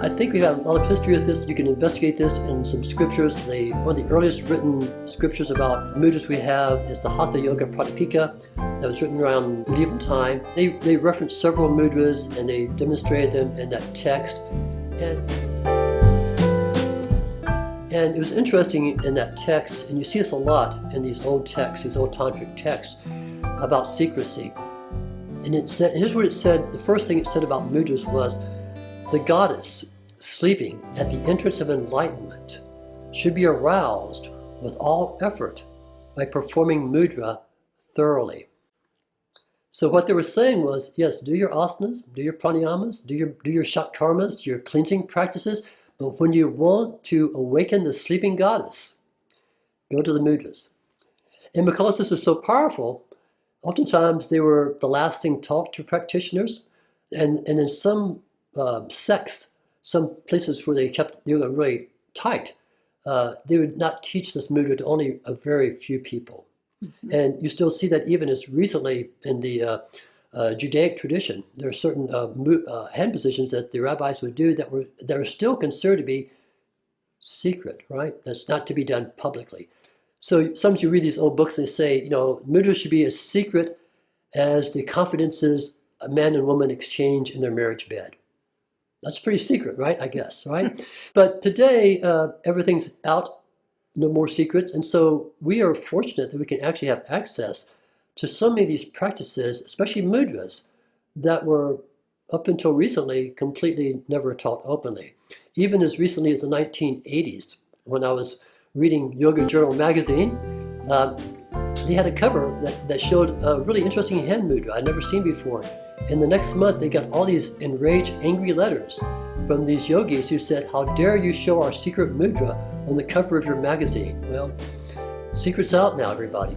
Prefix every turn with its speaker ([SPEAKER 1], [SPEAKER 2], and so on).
[SPEAKER 1] I think we have a lot of history with this. You can investigate this in some scriptures. One of the earliest written scriptures about mudras we have is the Hatha Yoga Pradipika that was written around medieval time. They reference several mudras and they demonstrated them in that text. And it was interesting in that text, and you see this a lot in these old texts, these old tantric texts, about secrecy. And it said, here's what it said, the first thing it said about mudras was, the goddess sleeping at the entrance of enlightenment should be aroused with all effort by performing mudra thoroughly. So what they were saying was, yes, do your asanas, do your pranayamas, do your shatkarmas, do your cleansing practices, but when you want to awaken the sleeping goddess, go to the mudras. And because this was so powerful, oftentimes they were the last thing taught to practitioners, and in some sects, some places where they kept yoga really tight, they would not teach this mudra to only a very few people. Mm-hmm. And you still see that even as recently in the Judaic tradition, there are certain hand positions that the rabbis would do that are still considered to be secret, right? That's not to be done publicly. So sometimes you read these old books, they say, mudras should be as secret as the confidences a man and woman exchange in their marriage bed. That's pretty secret, right? I guess, right? But today, everything's out, no more secrets. And so we are fortunate that we can actually have access to so many of these practices, especially mudras, that were up until recently completely never taught openly. Even as recently as the 1980s, when I was reading Yoga Journal magazine, they had a cover that showed a really interesting hand mudra I'd never seen before. And the next month, they got all these enraged, angry letters from these yogis who said, how dare you show our secret mudra on the cover of your magazine? Well, secret's out now, everybody.